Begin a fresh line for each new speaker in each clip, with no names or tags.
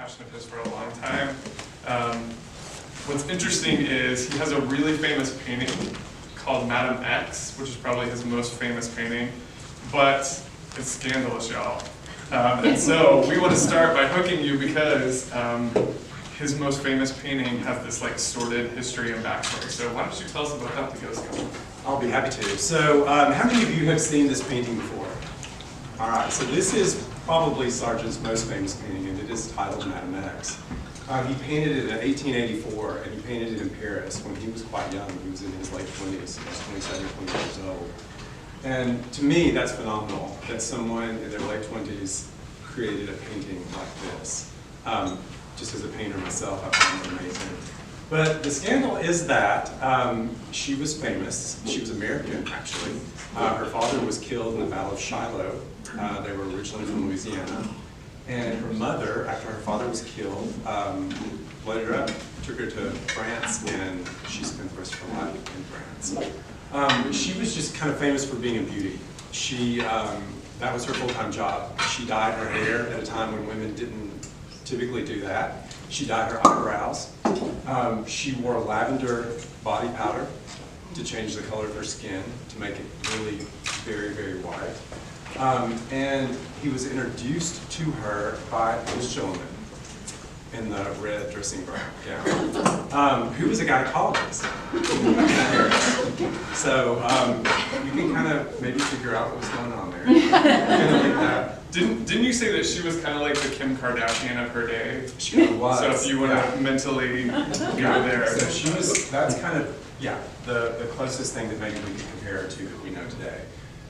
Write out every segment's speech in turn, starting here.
passion of his for a long time. What's interesting is he has a really famous painting called Madam X, which is probably his most famous painting, but it's scandalous, y'all. And so we want to start by hooking you because his most famous painting has this like sordid history and backstory. So why don't you tell us about that, the Ghost Couple?
I'll be happy to. So how many of you have seen this painting before? All right, so this is probably Sargent's most famous painting, and it is titled Madam X. He painted it in 1884, and he painted it in Paris when he was quite young. He was in his late 20s. He was 27 or 20 years old. And to me, that's phenomenal, that someone in their late 20s created a painting like this. Just as a painter myself, I find it amazing. But the scandal is that she was famous. She was American, actually. Her father was killed in the Battle of Shiloh. They were originally from Louisiana. And her mother, after her father was killed, loaded her up, took her to France, and she spent the rest of her life in France. She was just kind of famous for being a beauty. That was her full-time job. She dyed her hair at a time when women didn't typically do that. She dyed her eyebrows. She wore lavender body powder to change the color of her skin, to make it really very, very white. And he was introduced to her by this gentleman in the red dressing gown, who was a gynecologist. So you can kind of maybe figure out what was going on there. Kind of like that.
Didn't you say that she was kind of like the Kim Kardashian of her day?
She kind of was.
So if you want to mentally go there.
So she was, that's kind of, yeah, the closest thing that maybe we could compare her to that we know today.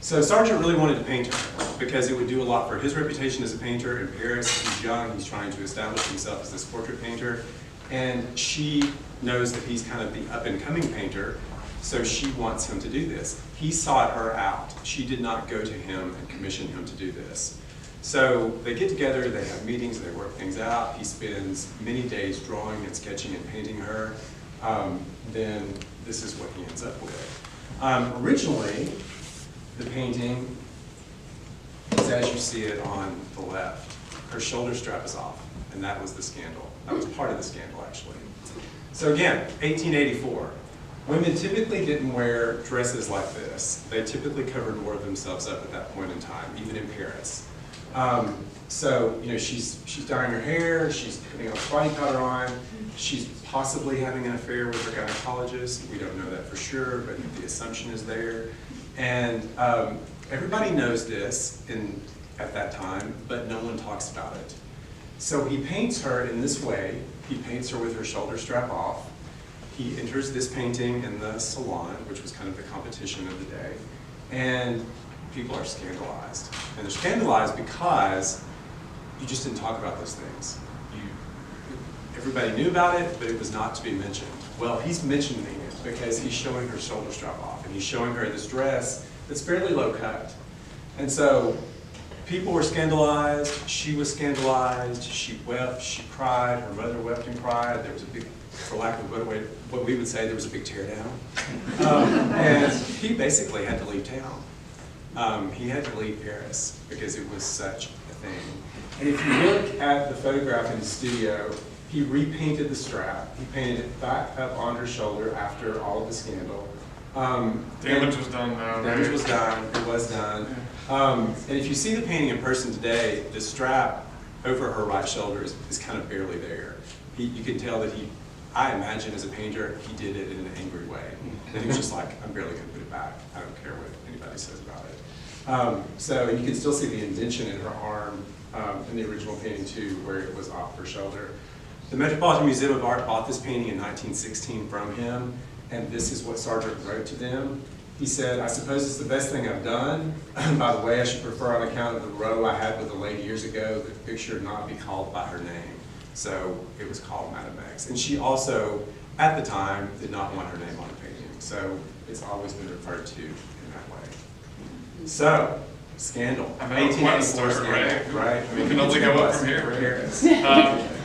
So Sargent really wanted to paint her because it would do a lot for his reputation as a painter in Paris. He's young, he's trying to establish himself as this portrait painter, and she knows that he's kind of the up-and-coming painter, so she wants him to do this. He sought her out. She did not go to him and commission him to do this. So they get together, they have meetings, they work things out. He spends many days drawing and sketching and painting her. Then this is what he ends up with. Originally, the painting is as you see it on the left. Her shoulder strap is off, and that was the scandal. That was part of the scandal, actually. So again, 1884. Women typically didn't wear dresses like this. They typically covered more of themselves up at that point in time, even in Paris. So, you know, she's dyeing her hair, she's putting a body powder on, she's possibly having an affair with her gynecologist. We don't know that for sure, but the assumption is there. And everybody knows this at that time, but no one talks about it. So he paints her in this way. He paints her with her shoulder strap off. He enters this painting in the salon, which was kind of the competition of the day, and people are scandalized. And they're scandalized because you just didn't talk about those things. Everybody knew about it, but it was not to be mentioned. Well, he's mentioning it because he's showing her shoulder strap off, and he's showing her this dress that's fairly low cut. And so people were scandalized, she was scandalized, she wept, she cried, her mother wept and cried. There was a big, for lack of what we would say, there was a big teardown. And he basically had to leave town. He had to leave Paris because it was such a thing. And if you look at the photograph in the studio, he repainted the strap. He painted it back up on her shoulder after all of the scandal.
Damage was done though.
Damage was done. It was done. And if you see the painting in person today, the strap over her right shoulder is kind of barely there. You can tell that I imagine as a painter, he did it in an angry way. And he was just like, I'm barely going to put it back. I don't care what anybody says about it. So you can still see the indention in her arm in the original painting too, where it was off her shoulder. The Metropolitan Museum of Art bought this painting in 1916 from him, and this is what Sargent wrote to them. He said, I suppose it's the best thing I've done. By the way, I should prefer on account of the row I had with a lady years ago that the picture not be called by her name. So it was called Madam X. And she also, at the time, did not want her name on the painting. So it's always been referred to in that way. So, scandal.
I mean,
1884
scandal,
right? I mean,
we can only go up from here.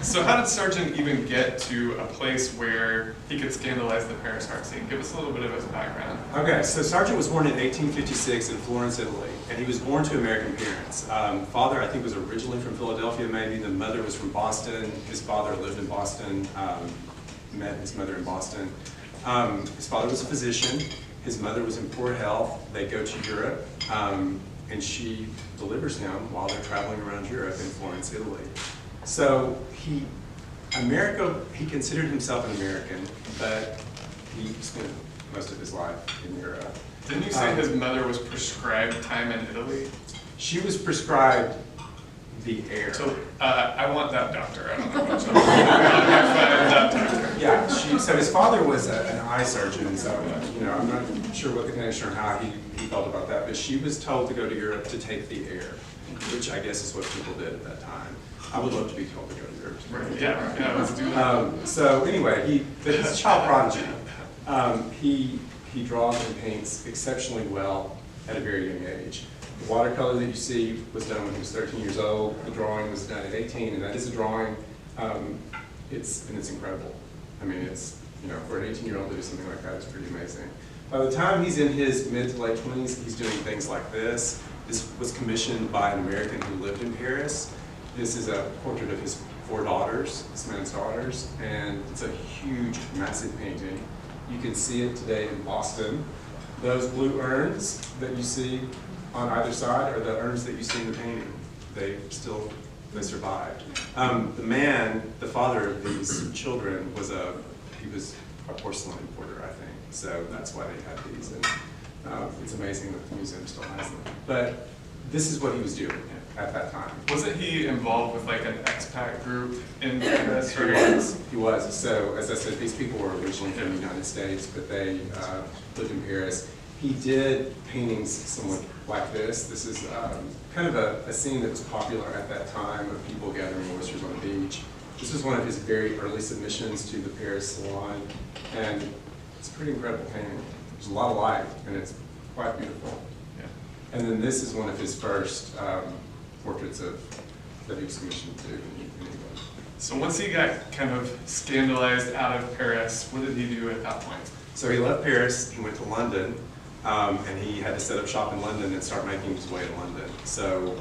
So how did Sargent even get to a place where he could scandalize the Paris art scene? Give us a little bit of his background.
Okay, so Sargent was born in 1856 in Florence, Italy, and he was born to American parents. Father, I think, was originally from Philadelphia, maybe. The mother was from Boston. His father lived in Boston, met his mother in Boston. His father was a physician. His mother was in poor health. They go to Europe, and she delivers him while they're traveling around Europe in Florence, Italy. So he considered himself an American, but he spent most of his life in Europe.
Didn't you say his mother was prescribed time in Italy?
She was prescribed the air.
So I want that doctor. I don't know much about that doctor.
Yeah, so his father was an eye surgeon, so I'm not sure what the connection or how he felt about that, but she was told to go to Europe to take the air, which I guess is what people did at that time. I would love to be told to go to Europe.
Right. Yeah, let's do that.
So anyway, he's a child prodigy. He draws and paints exceptionally well at a very young age. The watercolor that you see was done when he was 13 years old. The drawing was done at 18, and that is a drawing. It's incredible. I mean, it's for an 18-year-old to do something like that is pretty amazing. By the time he's in his mid to late 20s, he's doing things like this. This was commissioned by an American who lived in Paris. This is a portrait of his 4 daughters, this man's daughters, and it's a huge, massive painting. You can see it today in Boston. Those blue urns that you see on either side are the urns that you see in the painting. They survived. The man, the father of these children, was a porcelain importer, I think. So that's why they had these, and it's amazing that the museum still has them. But this is what he was doing at that time.
Wasn't he involved with like an expat group in Paris?
He was. So, as I said, these people were originally from the United States, but they lived in Paris. He did paintings somewhat like this. This is kind of a scene that was popular at that time of people gathering oysters on the beach. This was one of his very early submissions to the Paris Salon, and it's a pretty incredible painting. There's a lot of light, and it's quite beautiful.
Yeah.
And then this is one of his first portraits that he was commissioned to in England.
So once he got kind of scandalized out of Paris, what did he do at that point?
So he left Paris, he went to London, and he had to set up shop in London and start making his way to London. So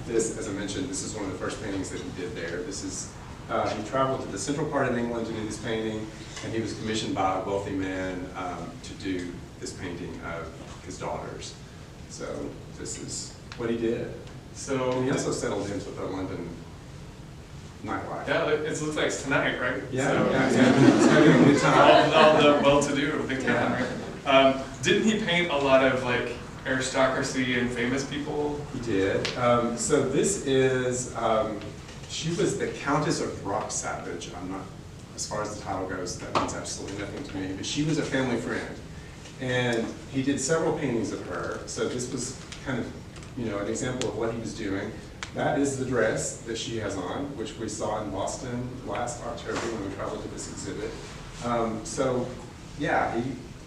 this, as I mentioned, this is one of the first paintings that he did there. This is, he traveled to the central part of England to do this painting, and he was commissioned by a wealthy man to do this painting of his daughters. So this is what he did.
So
And he also settled into the London nightlife.
yeah, it looks like it's tonight, right?
Yeah,
So,
He's having a good time.
all the well-to-do, big time, right? Didn't he paint a lot of like aristocracy and famous people?
He did. So this is, she was the Countess of Rock Savage. I'm not, as far as the title goes, that means absolutely nothing to me, but she was a family friend. And he did several paintings of her. So this was kind of, an example of what he was doing. That is the dress that she has on, which we saw in Boston last October when we traveled to this exhibit. So yeah,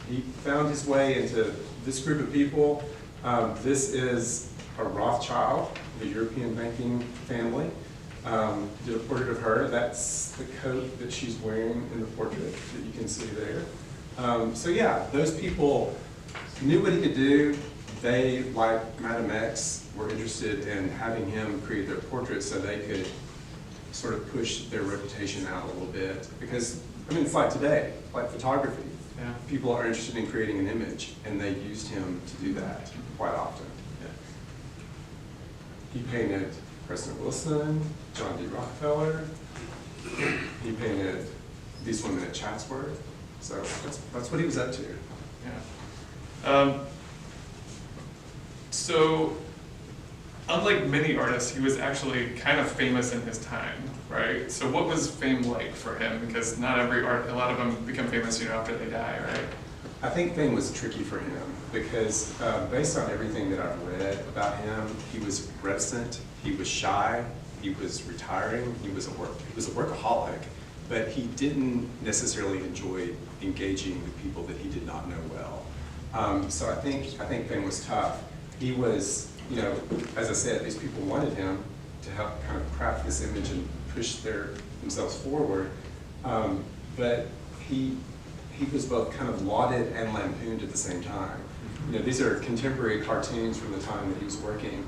he found his way into this group of people. This is a Rothschild, the European banking family. Did a portrait of her. That's the coat that she's wearing in the portrait that you can see there. So yeah, those people knew what he could do. They, like Madame X, were interested in having him create their portraits so they could sort of push their reputation out a little bit. Because, it's like today, like photography.
Yeah.
People are interested in creating an image, and they used him to do that quite often.
Yeah.
He painted President Wilson, John D. Rockefeller. He painted these women at Chatsworth. So that's what he was up to.
Yeah. So, unlike many artists, he was actually kind of famous in his time, right? So what was fame like for him? Because not every a lot of them become famous, after they die, right?
I think fame was tricky for him because based on everything that I've read about him, he was reticent, he was shy, he was retiring, he was a workaholic, but he didn't necessarily enjoy engaging with people that he did not know well. So I think fame was tough. He was, as I said, these people wanted him to help kind of craft this image and push themselves forward. But he was both kind of lauded and lampooned at the same time. You know, these are contemporary cartoons from the time that he was working.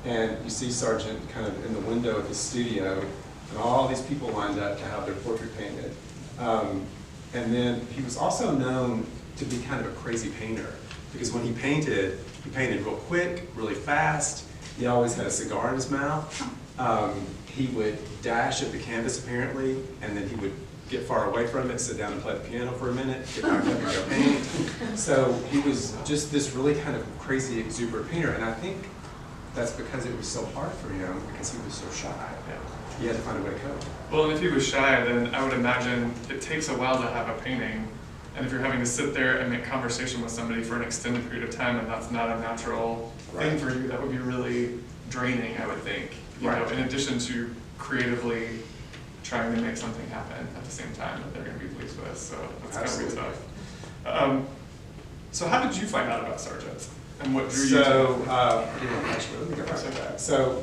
And you see Sargent kind of in the window of his studio, and all these people lined up to have their portrait painted. And then he was also known to be kind of a crazy painter, because when he painted real quick, really fast. He always had a cigar in his mouth. He would dash at the canvas apparently, and then he would get far away from it, sit down and play the piano for a minute, get back up and go paint. So he was just this really kind of crazy, exuberant painter, and I think that's because it was so hard for him, because he was so shy. Yeah. He had to find a way to cope.
Well, and if he was shy, then I would imagine it takes a while to have a painting, and if you're having to sit there and make conversation with somebody for an extended period of time, and that's not a natural thing for you, that would be really draining, I would think. You know, in addition to creatively trying to make something happen at the same time that they're going to be pleased with. So that's going to be tough. So how did you find out about Sargent? And what drew you to
actually, let me go back to that. So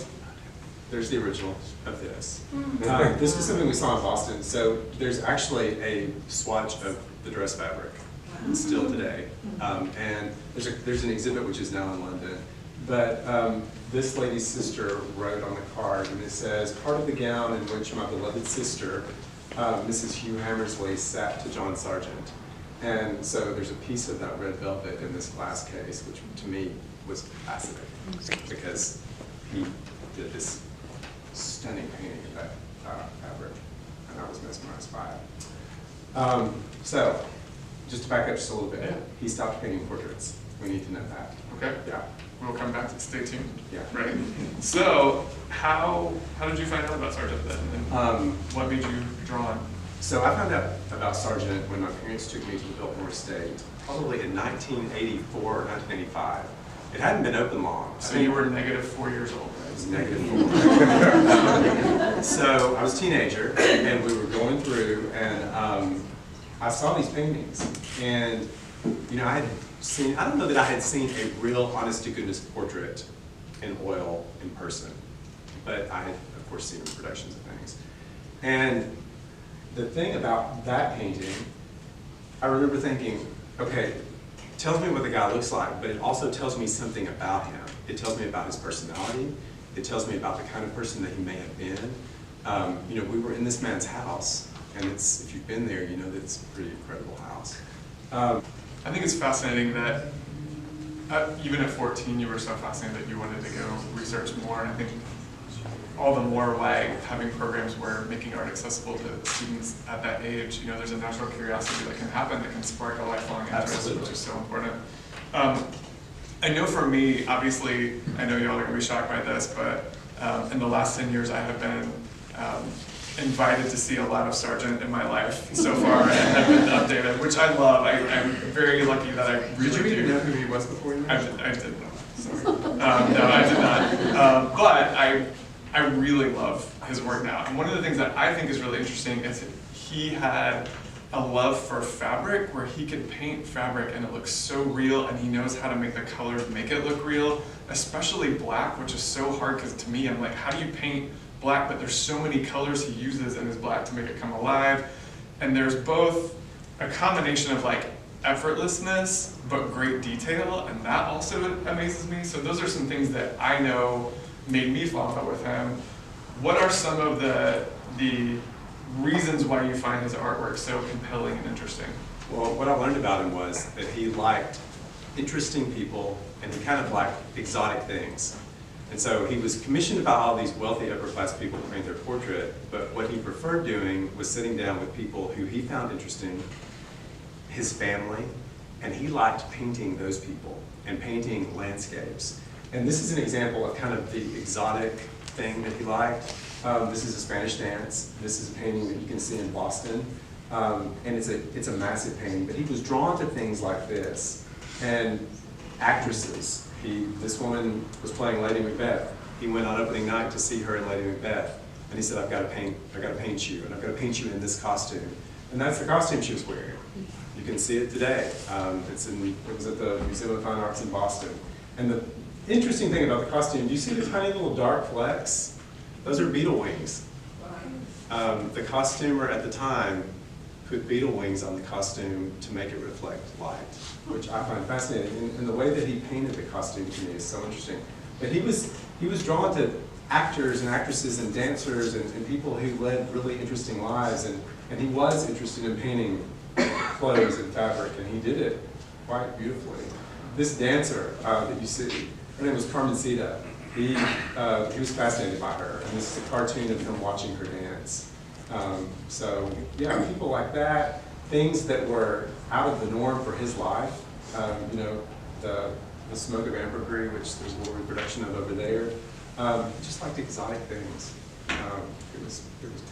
there's the original of this. This was something we saw in Boston. So there's actually a swatch of the dress fabric still today. And there's an exhibit which is now in London. But this lady's sister wrote on the card, and it says, "Part of the gown in which my beloved sister, Mrs. Hugh Hammersley, sat to John Sargent." And so there's a piece of that red velvet in this glass case, which to me was fascinating, because he did this stunning painting of that fabric, and I was mesmerized by it. So, just to back up just a little bit, he stopped painting portraits. We need to know that.
Okay.
Yeah.
We'll come back to stay tuned.
Yeah.
Right. So how did you find out about Sargent then? And what made you drawn?
So I found out about Sargent when my parents took me to the Biltmore Estate, probably in 1984 or 1985. It hadn't been open long.
So you were -4 years old, right?
I was -4. So I was a teenager, and we were going through, and I saw these paintings, and you know, I don't know that I had seen a real honest-to-goodness portrait in oil in person, but I had, of course, seen reproductions of things. And the thing about that painting, I remember thinking, okay, it tells me what the guy looks like, but it also tells me something about him. It tells me about his personality. It tells me about the kind of person that he may have been. You know, we were in this man's house, and if you've been there, you know that it's a pretty incredible house.
I think it's fascinating that even at 14 you were so fascinated that you wanted to go research more, and I think all the more why having programs where making art accessible to students at that age, you know, there's a natural curiosity that can happen that can spark a lifelong interest, which is so important. I know for me, obviously, I know y'all are going to be shocked by this, but in the last 10 years I have been invited to see a lot of Sargent in my life so far, and have been updated, which I love. I'm very lucky that I really do.
Did you even know who he was before you?
I did not. Sorry. No, I did not. But I really love his work now. And one of the things that I think is really interesting is that he had a love for fabric, where he could paint fabric and it looks so real, and he knows how to make the colors make it look real, especially black, which is so hard, because to me, I'm like, how do you paint black, but there's so many colors he uses in his black to make it come alive. And there's both a combination of like effortlessness, but great detail, and that also amazes me. So those are some things that I know made me fall in love with him. What are some of the reasons why you find his artwork so compelling and interesting?
Well, what I learned about him was that he liked interesting people, and he kind of liked exotic things. And so he was commissioned by all these wealthy upper-class people to paint their portrait, but what he preferred doing was sitting down with people who he found interesting, his family, and he liked painting those people and painting landscapes. And this is an example of kind of the exotic thing that he liked. This is a Spanish dance. This is a painting that you can see in Boston. And it's a massive painting, but he was drawn to things like this. And actresses. This woman was playing Lady Macbeth. He went on opening night to see her in Lady Macbeth, and he said, I've got to paint you, and I've got to paint you in this costume. And that's the costume she was wearing. You can see it today. It was at the Museum of Fine Arts in Boston. And the interesting thing about the costume, do you see the tiny little dark flecks? Those are beetle wings. The costumer at the time put beetle wings on the costume to make it reflect light, which I find fascinating. And the way that he painted the costume to me is so interesting. But he was drawn to actors and actresses and dancers and people who led really interesting lives, and he was interested in painting clothes and fabric, and he did it quite beautifully. This dancer that you see, her name was Carmencita. He was fascinated by her, and this is a cartoon of him watching her dance. So yeah, people like that, things that were out of the norm for his life. You know, the smoke of ambergris, which there's a little reproduction of over there. Just like exotic things. It was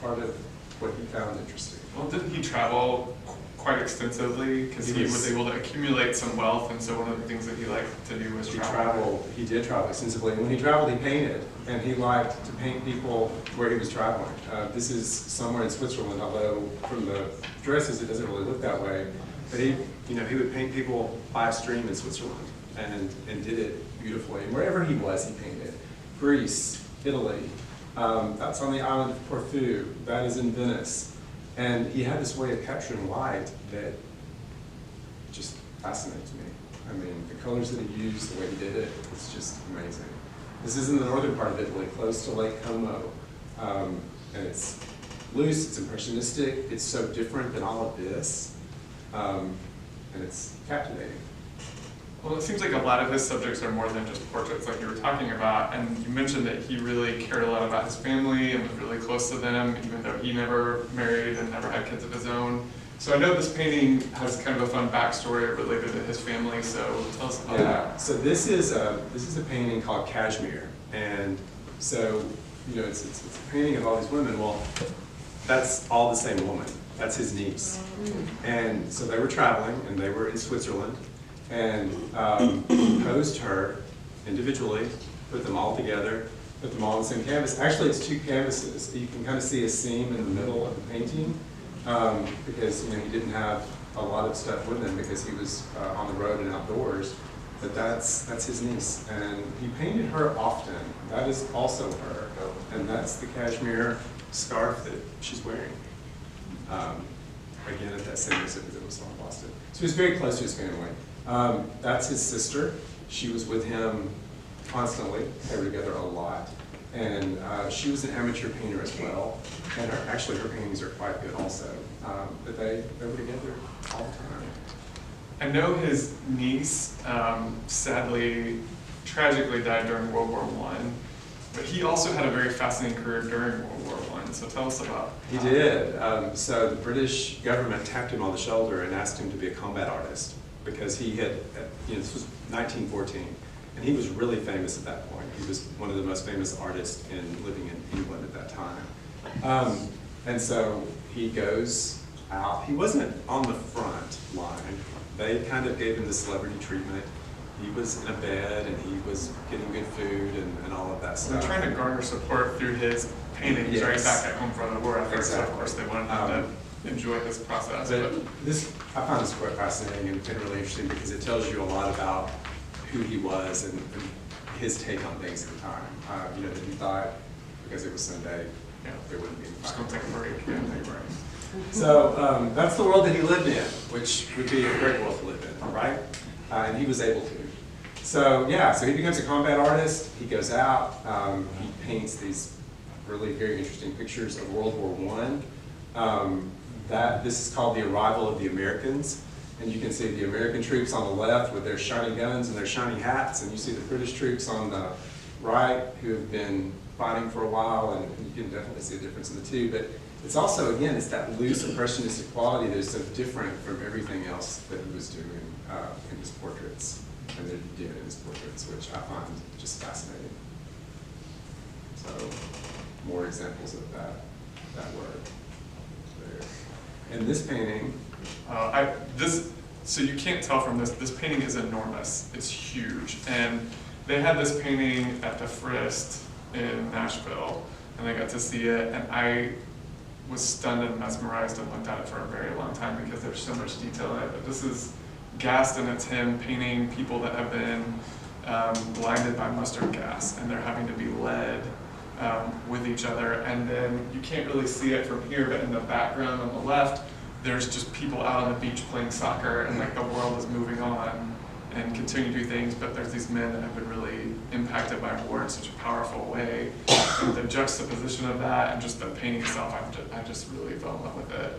part of what he found interesting.
Well, didn't he travel quite extensively? Because he was able to accumulate some wealth, and so one of the things that he liked to do was travel.
He did travel extensively, and when he traveled, he painted, and he liked to paint people where he was traveling. This is somewhere in Switzerland, although from the dresses it doesn't really look that way. But he would paint people by a stream in Switzerland, and did it beautifully. And wherever he was, he painted. Greece, Italy, that's on the island of Corfu, that is in Venice. And he had this way of capturing light that just fascinates me. I mean, the colors that he used, the way he did it, it's just amazing. This is in the northern part of Italy, close to Lake Como. And it's loose, it's impressionistic, it's so different than all of this. And it's captivating.
Well, it seems like a lot of his subjects are more than just portraits like you were talking about, and you mentioned that he really cared a lot about his family and was really close to them, even though he never married and never had kids of his own. So I know this painting has kind of a fun backstory related to his family, so tell us about that.
So this is a painting called Kashmir, and so it's a painting of all these women. Well, that's all the same woman. That's his niece, and so they were traveling, and they were in Switzerland. And posed her individually, put them all together, put them all on the same canvas. Actually, it's two canvases. You can kind of see a seam in the middle of the painting because he didn't have a lot of stuff with him because he was on the road and outdoors. But that's his niece, and he painted her often. That is also her, and that's the cashmere scarf that she's wearing. Again, at that same exhibit that was on Boston. So he was very close to his family. That's his sister. She was with him constantly. They were together a lot. And she was an amateur painter as well. And actually her paintings are quite good also. But they were together all the time.
I know his niece sadly, tragically died during World War I, but he also had a very fascinating career during World War I. So tell us about
He did. So the British government tapped him on the shoulder and asked him to be a combat artist, because he had, this was 1914, and he was really famous at that point. He was one of the most famous artists living in England at that time. And so he goes out. He wasn't on the front line. They kind of gave him the celebrity treatment. He was in a bed, and he was getting good food and all of that stuff.
They're trying to garner support through his paintings,
Yes.
right back at home from the war effort.
Exactly.
So of course they wanted him to enjoy this process.
But I found this quite fascinating and really interesting because it tells you a lot about who he was and his take on things at the time. That he thought because it was Sunday, there wouldn't be any
Just
fire.
gonna take a break.
Yeah, take a break. So that's the world that he lived in, which would be a great world to live in, right? And he was able to. So so he becomes a combat artist. He goes out. He paints these really very interesting pictures of World War I. This is called The Arrival of the Americans. And you can see the American troops on the left with their shiny guns and their shiny hats, and you see the British troops on the right who have been fighting for a while, and you can definitely see a difference in the two. But it's also, again, it's that loose impressionistic quality that is so different from everything else that he was doing in his portraits, and that he did in his portraits, which I find just fascinating. So, more examples of that work there. And this painting,
so you can't tell from this. This painting is enormous. It's huge, and they had this painting at the Frist in Nashville, and I got to see it, and I was stunned and mesmerized and looked at it for a very long time because there's so much detail in it. But this is Gast, and it's him painting people that have been blinded by mustard gas, and they're having to be led with each other. And then you can't really see it from here, but in the background on the left, there's just people out on the beach playing soccer, and like the world is moving on and continue to do things, but there's these men that have been really impacted by war in such a powerful way. And the juxtaposition of that and just the painting itself, I just really fell in love with it.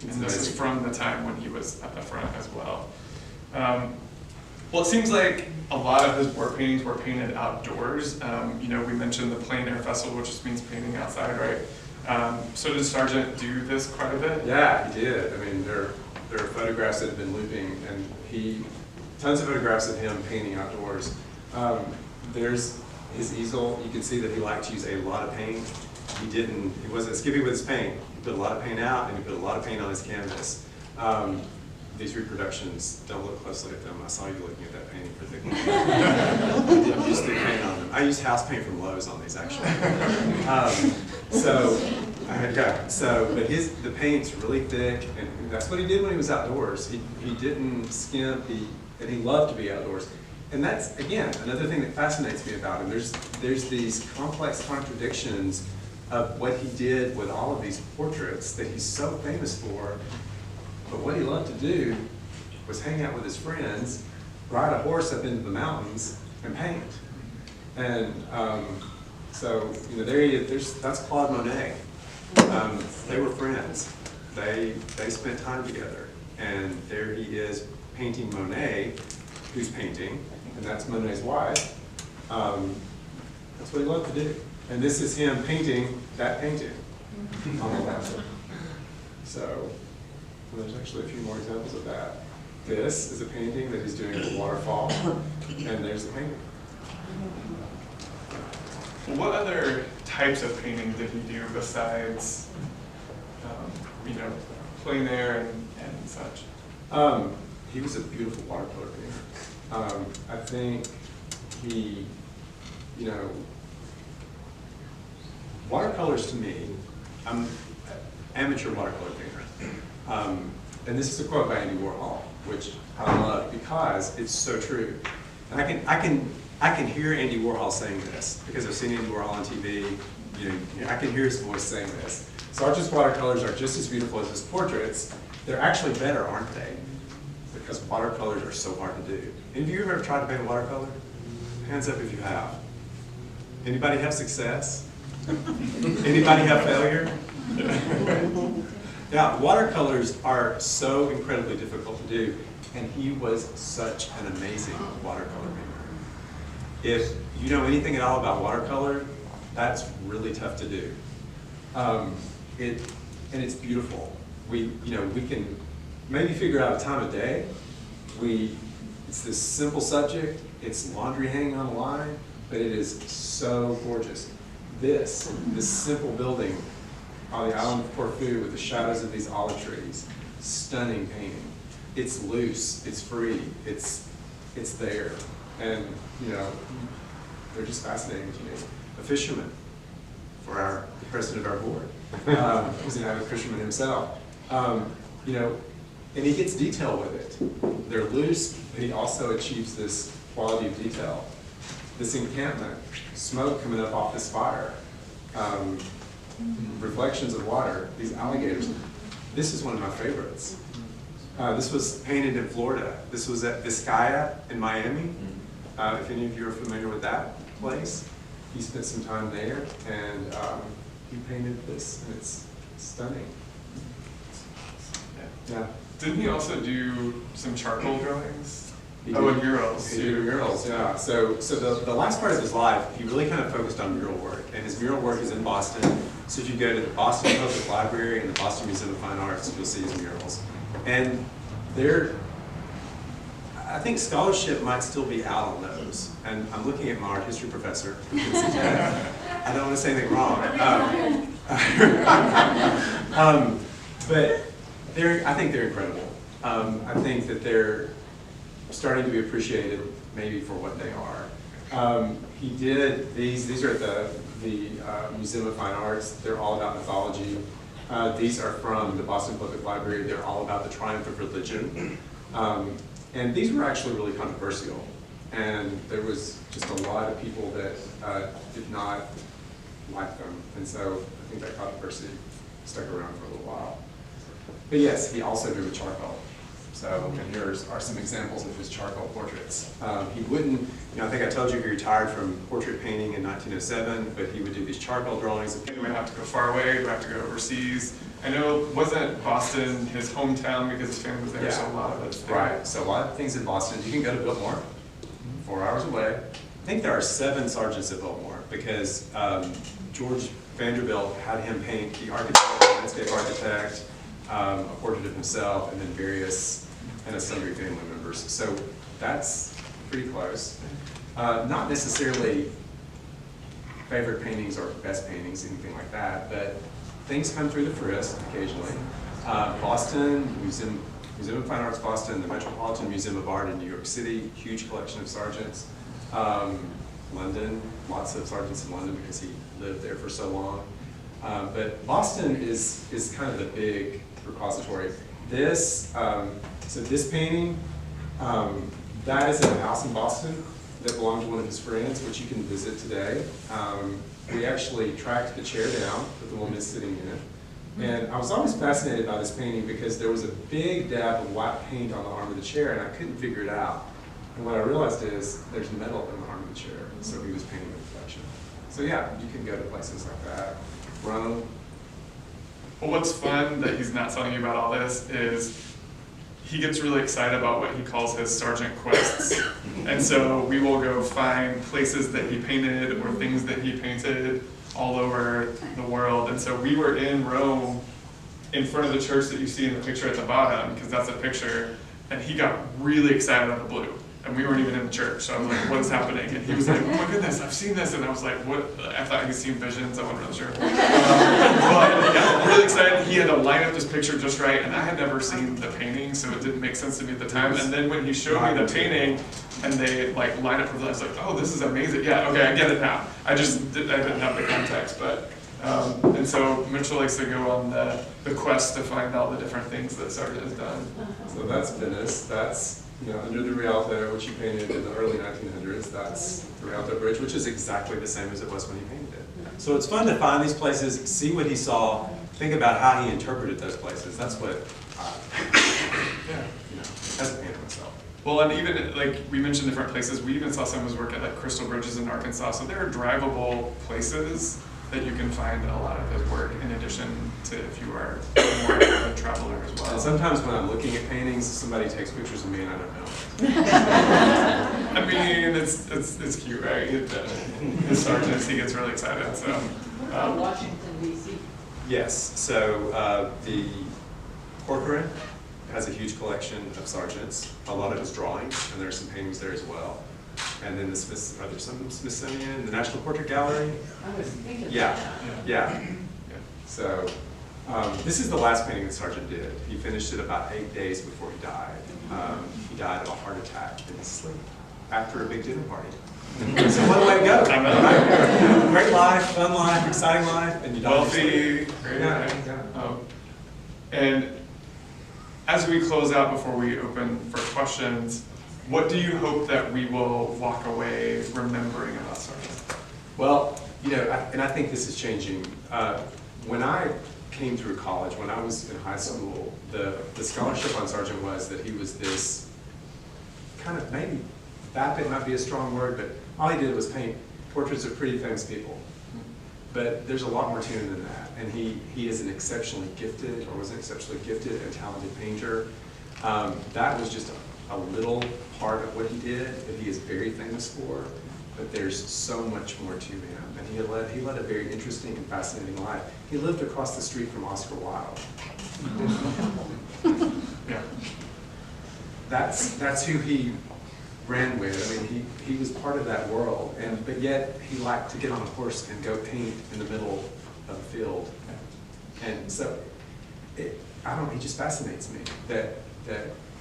And this is from the time when he was at the front as well. Well, it seems like a lot of his war paintings were painted outdoors. You know, we mentioned the Plein Air Festival, which just means painting outside, right? So did Sargent do this quite a bit?
Yeah, he did. I mean, there are photographs that have been looping, and tons of photographs of him painting outdoors. There's his easel. You can see that he liked to use a lot of paint. He wasn't skippy with his paint. He put a lot of paint out, and he put a lot of paint on his canvas. These reproductions, don't look closely at them. I saw you looking at that painting particularly. I didn't use the paint on them. I used house paint from Lowe's on these, actually. But the paint's really thick, and that's what he did when he was outdoors. He didn't skimp, and he loved to be outdoors. And that's, again, another thing that fascinates me about him. There's these complex contradictions of what he did with all of these portraits that he's so famous for. But what he loved to do was hang out with his friends, ride a horse up into the mountains, and paint. And so, you know, there he is. That's Claude Monet. They were friends. They spent time together. And there he is painting Monet, who's painting, and that's Monet's wife. That's what he loved to do. And this is him painting that painting on the left. So, there's actually a few more examples of that. This is a painting that he's doing of a waterfall, and there's the painting.
What other types of painting did he do besides, you know, plein air and such?
He was a beautiful watercolor painter. I think he, you know, watercolors to me, I'm an amateur watercolor painter. And this is a quote by Andy Warhol, which I love because it's so true. And I can hear Andy Warhol saying this because I've seen Andy Warhol on TV. You know, I can hear his voice saying this. Sargent's watercolors are just as beautiful as his portraits. They're actually better, aren't they? Because watercolors are so hard to do. Any of you ever tried to paint a watercolor? Hands up if you have. Anybody have success? Anybody have failure? Yeah, watercolors are so incredibly difficult to do, and he was such an amazing watercolor painter. If you know anything at all about watercolor, that's really tough to do. And it's beautiful. We can maybe figure out a time of day. It's this simple subject. It's laundry hanging on a line, but it is so gorgeous. This simple building on the island of Corfu with the shadows of these olive trees, stunning painting. It's loose, it's free, it's there, and you know, they're just fascinating to me. A fisherman, for the president of our board, he's an avid fisherman himself. You know, and he gets detail with it. They're loose, but he also achieves this quality of detail. This encampment, smoke coming up off this fire. Reflections of water, these alligators. This is one of my favorites. This was painted in Florida. This was at Vizcaya in Miami. If any of you are familiar with that place, he spent some time there, and he painted this, and it's stunning. Yeah.
Didn't he also do some charcoal drawings? And murals.
He did murals, yeah. So the last part of his life, he really kind of focused on mural work, and his mural work is in Boston. So if you go to the Boston Public Library and the Boston Museum of Fine Arts, you'll see his murals. And I think scholarship might still be out on those. And I'm looking at my art history professor. I don't want to say anything wrong. But I think they're incredible. I think that they're starting to be appreciated maybe for what they are. He did these are at the Museum of Fine Arts. They're all about mythology. These are from the Boston Public Library. They're all about the triumph of religion. And these were actually really controversial. And there was just a lot of people that did not liked them. And so I think that controversy stuck around for a little while. But yes, he also drew with charcoal. So, and here are some examples of his charcoal portraits. He wouldn't, I think I told you he retired from portrait painting in 1907, but he would do these charcoal drawings.
Do we have to go far away? Do we have to go overseas? I know, wasn't Boston his hometown because his family was there, so a lot of it's there.
Right, so a lot of things in Boston. You can go to Biltmore, 4 hours away. I think there are 7 Sargents at Biltmore because George Vanderbilt had him paint the architect, the landscape architect, a portrait of himself, and then various and sundry family members. So that's pretty close. Not necessarily favorite paintings or best paintings, anything like that, but things come through the frisk occasionally. Boston, Museum of Fine Arts Boston, the Metropolitan Museum of Art in New York City, huge collection of Sargents. London, lots of Sargents in London because he lived there for so long. But Boston is kind of the big repository. This, so this painting, that is a house in Boston that belonged to one of his friends, which you can visit today. We actually tracked the chair down that the woman is sitting in. And I was always fascinated by this painting because there was a big dab of white paint on the arm of the chair and I couldn't figure it out. And what I realized is there's metal in the arm of the chair, so he was painting the reflection. So yeah, you can go to places like that. Rome.
Well, what's fun that he's not telling you about all this is he gets really excited about what he calls his Sargent quests. And so we will go find places that he painted or things that he painted all over the world. And so we were in Rome in front of the church that you see in the picture at the bottom, because that's a picture, and he got really excited out of the blue. And we weren't even in the church, so I was like, what is happening? And he was like, oh my goodness, I've seen this. And I was like, what? I thought he'd seen visions, I wasn't really sure. But yeah, really excited. He had to line up this picture just right, and I had never seen the painting, so it didn't make sense to me at the time. And then when he showed me the painting, and they like line up with it, I was like, oh, this is amazing. Yeah, okay, I get it now. I didn't have the context, but, and so Mitchell likes to go on the quest to find all the different things that Sargent has done.
So that's Venice, that's under the Rialto, which he painted in the early 1900s, that's the Rialto Bridge, which is exactly the same as it was when he painted it. So it's fun to find these places, see what he saw, think about how he interpreted those places. That's what, as a painter myself.
Well, and even, like, we mentioned different places, we even saw some of his work at, like, Crystal Bridges in Arkansas, so there are drivable places that you can find a lot of his work, in addition to if you are more of a traveler as well.
And sometimes when I'm looking at paintings, somebody takes pictures of me and I don't know.
I mean, it's cute, right? His Sargents, he gets really excited, so.
Washington, D.C.
Yes, so the Corcoran has a huge collection of Sargents, a lot of his drawings, and there's some paintings there as well. And then are there some Smithsonian, the National Portrait Gallery?
I was thinking
Yeah,
that.
yeah. So this is the last painting that Sargent did. He finished it about 8 days before he died. He died of a heart attack in his sleep after a big dinner party. So one way to go. Right? Great life, fun life, exciting life, and you die.
Wealthy, great.
Yeah.
And as we close out before we open for questions, what do you hope that we will walk away remembering about Sargent?
Well, and I think this is changing. When I came through college, when I was in high school, the scholarship on Sargent was that he was this kind of, maybe vapid might be a strong word, but all he did was paint portraits of pretty famous people. But there's a lot more to him than that. And he is an exceptionally gifted, or was an exceptionally gifted and talented painter. That was just a little part of what he did that he is very famous for, but there's so much more to him. And he led a very interesting and fascinating life. He lived across the street from Oscar Wilde.
Yeah.
That's who he ran with. I mean, he was part of that world, but yet he liked to get on a horse and go paint in the middle of the field. And so, he just fascinates me that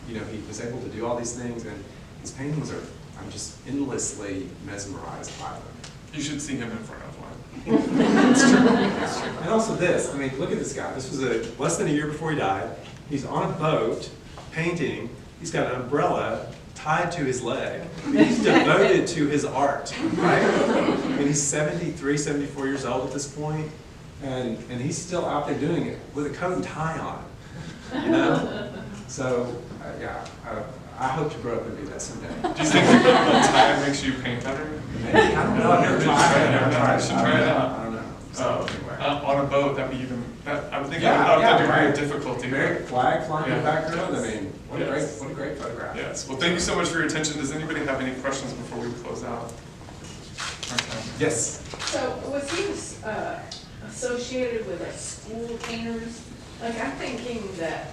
he was able to do all these things, and his paintings I'm just endlessly mesmerized by them.
You should see him in front of one.
It's true. And also this, I mean, look at this guy. This was less than a year before he died. He's on a boat, painting. He's got an umbrella tied to his leg. I mean, he's devoted to his art, right? And he's 73, 74 years old at this point, and he's still out there doing it with a coat and tie on, you know? So, yeah, I hope to grow up and do that someday.
Do you think the tie makes you paint better?
Maybe, I don't know, I've never tried it.
You should try it out.
I don't know. So, anyway.
On a boat, that'd be even, I would think
Yeah,
that would
yeah,
have a degree
right.
of difficulty.
American flag flying in the
Yeah.
background, I mean, what a
Yes.
great photograph.
Yes, well, thank you so much for your attention. Does anybody have any questions before we close out? Okay.
Yes.
So was he associated with like school painters? Like I'm thinking that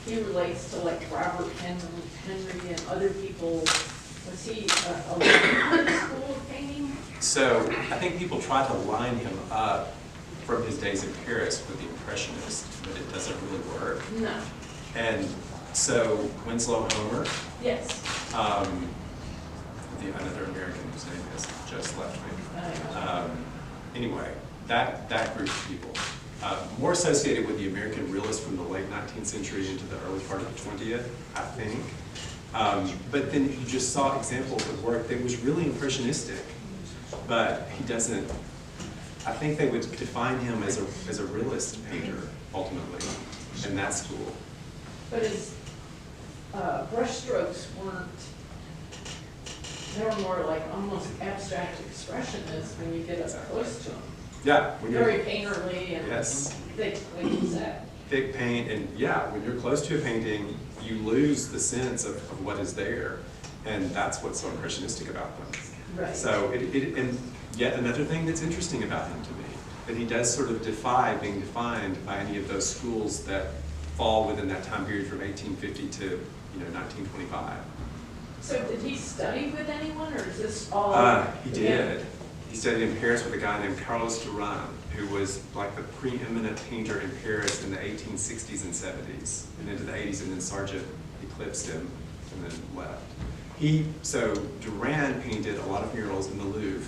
he relates to like Robert Henry and other people. Was he a school of painting?
So I think people try to line him up from his days in Paris with the Impressionists, but it doesn't really work.
No.
And so Winslow Homer,
Yes.
another American whose name has just left me.
I
Anyway, that group of people, more associated with the American realists from the late 19th century into the early part of the 20th, I think. But then you just saw examples of work that was really impressionistic, but he doesn't. I think they would define him as a realist painter ultimately, and that's cool.
But his brushstrokes weren't. They were more like almost abstract expressionists when you get up close to them.
Yeah, when
Very
you're
painterly and
yes,
thick, like you said.
thick paint, and yeah, when you're close to a painting, you lose the sense of what is there, and that's what's so impressionistic about them.
Right.
So and yet another thing that's interesting about him to me, that he does sort of defy being defined by any of those schools that fall within that time period from 1850 to 1925.
So did he study with anyone, or is this all?
He did. He studied in Paris with a guy named Carlos Duran, who was like the preeminent painter in Paris in the 1860s and 70s, and into the 80s, and then Sargent eclipsed him and then left. So Duran painted a lot of murals in the Louvre,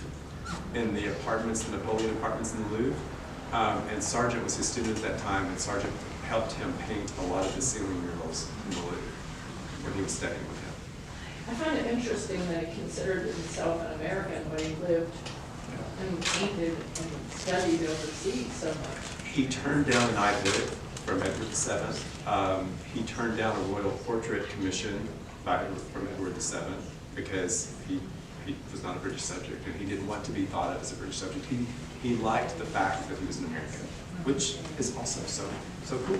in the apartments, the Napoleon apartments in the Louvre, and Sargent was his student at that time, and Sargent helped him paint a lot of the ceiling murals in the Louvre when he was studying with him.
I find it interesting that he considered himself an American when he lived and painted and studied overseas so much.
He turned down knighthood from Edward VII. He turned down a royal portrait commission from Edward VII because he was not a British subject, and he didn't want to be thought of as a British subject. He liked the fact that he was an American, which is also so cool.